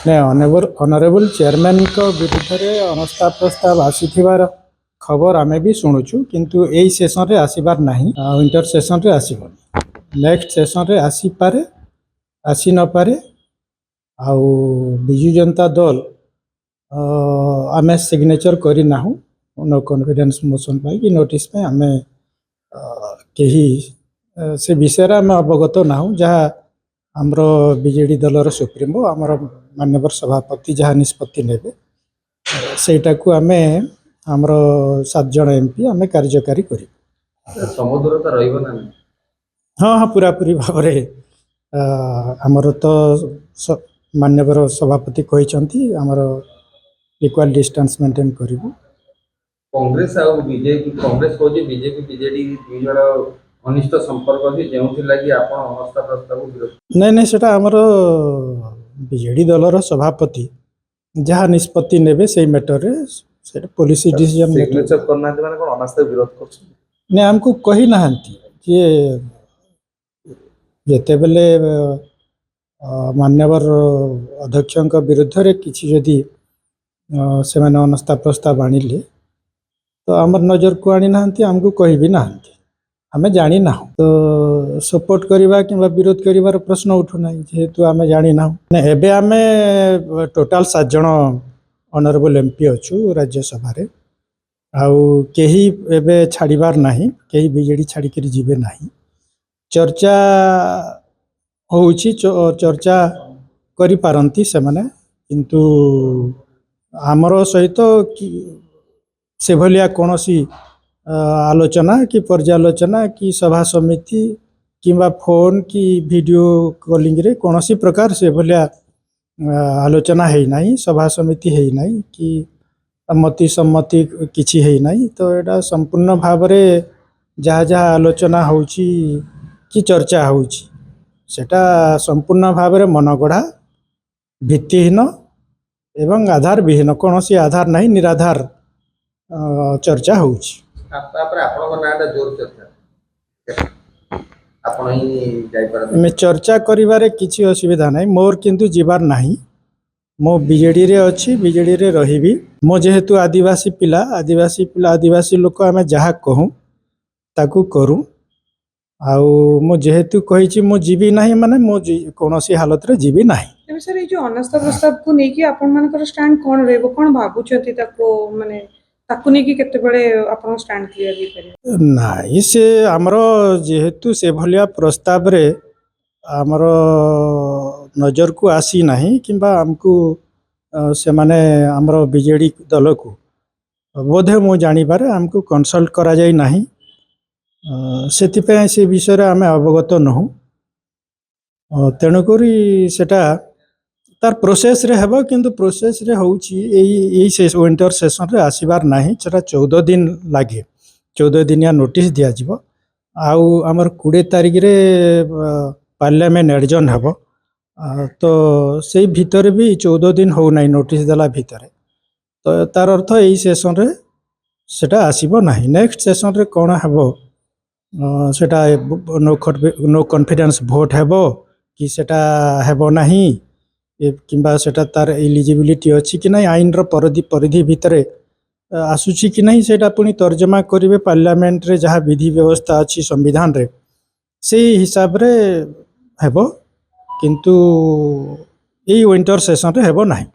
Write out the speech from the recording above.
Honourable chairman को विरुद्ध रे अनस्था प्रस्ताव आसीथिबार खबर आमे भी शुणुचु किंतु एई सेशन रे आसीबार नाही विंटर सेशन रे आसीबनी नेक्स्ट सेशन रे आसी पारे आसी न पारे आउ बिजु जनता दल आमे सिग्नेचर करी नाहु नो कॉन्फिडेंस मोशन पाई कि नोटिस पे आमे केही से विषय आम अवगत नाहु जहाँ आमर बीजेडी दलर सुप्रीमो आमर माननीय सभापति जहाँ निष्पत्ति नेबे सेटा को आमे आमर 7 जन एमपी आमे कार्यकारी करी समदूरता रहिबो ना हाँ हाँ पूरा पूरी भाव आमर तो माननीय सभापति कहिसंती आमर इक्वल डिस्टेंस मेंटेन करिबो कांग्रेस आ बीजेपी कांग्रेस को बीजेपी बीजेडी दुई जण अनिष्ट संपर्क अछि जेउथि लागि आपण अवस्था प्रस्ताव विरोध नहीं सेटा आमर बीजेडी दलर सभापति जहाँ निष्पत्ति नेबे से मैटर रे सेटा पॉलिसी डिसीजन सिग्नेचर करना माने कोन अनास्था विरोध करछ ने हमको कही नाहंती जे जेते बेले मान्यवर अध्यक्षक विरुद्ध रे किछि जदि से माने अनास्था प्रस्ताव आनिले तो आमर नजर को आनी नाहंती हमको कही भी नाहंती आमे जानी ना तो सपोर्ट करिबा किंबा विरोध करिबार प्रश्न उठु नाही जेहेतु आमे जानी ना एबे आमे टोटल 7 जन ऑनरेबल एमपी अछु राज्यसभा रे आउ केही एबे छाड़ीबार नाही केही बीजेडी छाड़ी करी जीवे नाही चर्चा होउची चर्चा करी पारंती से माने किंतु हमरो सहित से भलिया कोनोसी आलोचना कि पर्यालोचना कि सभा समिति किंबा फोन कि वीडियो कॉलिंग रे कोनोसी प्रकार से भलिया आलोचना है नहीं सभा समिति है नहीं कि मति सम्मति किछि है नहीं तो एटा संपूर्ण भाव रे जहाँ जहाँ आलोचना होउची कि चर्चा होउची सेटा संपूर्ण भाव रे मनगढ़ा भित्तिहीन एवं आधार विहीन कोनोसी आधार नहीं निराधार चर्चा होउची मैं चर्चा करिबारे किछि असुविधा नहीं मोर किंतु जीवार नहीं मो बीजेडी रे अछि बीजेडी रे रहिबी मो जेहेतु आदिवासी पिला आदिवासी लोक आमे जहाँ कहूँ ताकू करूँ आउ मो जेहेतु कहिछि मो जीवी नहीं माने मो कोनोसी हालत रे जीवी नहीं सर ये जो अनास्था प्रस्ताव को नेकी आपण मानकर स्टैंड कोन रहबो कोन भाबुछथि ताको माने ताकू नेकी केते बळे आपण स्टैंड क्लियर ही करियो नाही से हमरो जेहेतु से भलिया प्रस्ताव रे हमरो नजर को आसी नहीं किंबा हमको से माने हमरो बीजेडी दल को बोधे मो जानी बारे हमको कंसल्ट करा जाई नहीं सेति पे से विषय रे हमें अवगत नहु तेणु करी सेटा तार प्रोसेस रे हेबो किंतु प्रोसेस रे होउची एई से विंटर सेशन रे आसीबार नाही सेटा 14 दिन लागे 14 दिनिया नोटिस दिया जिवो आउ हमर 20 तारिख रे पार्लियामेंट एडजन हेबो तो से भीतर भी 14 दिन हो नाही नोटिस देला भीतर तो तार अर्थ एई सेशन रे सेटा आसीबो नाही नेक्स्ट सेशन रे कोन हेबो सेटा नो कॉन्फिडेंस वोट हेबो कि सेटा हेबो नाही किंबा सेटा तार एलिजिबिलिटी अछि कि नहीं आईन रो परिधि भितर आसुची कि नहीं सेटा पुनी तर्जमा करिवे पार्लियामेंट रे जहाँ विधि व्यवस्था अछि संविधान रे से हिसाब रे हेबो किंतु ए विंटर सेशन रे हेबो नाही।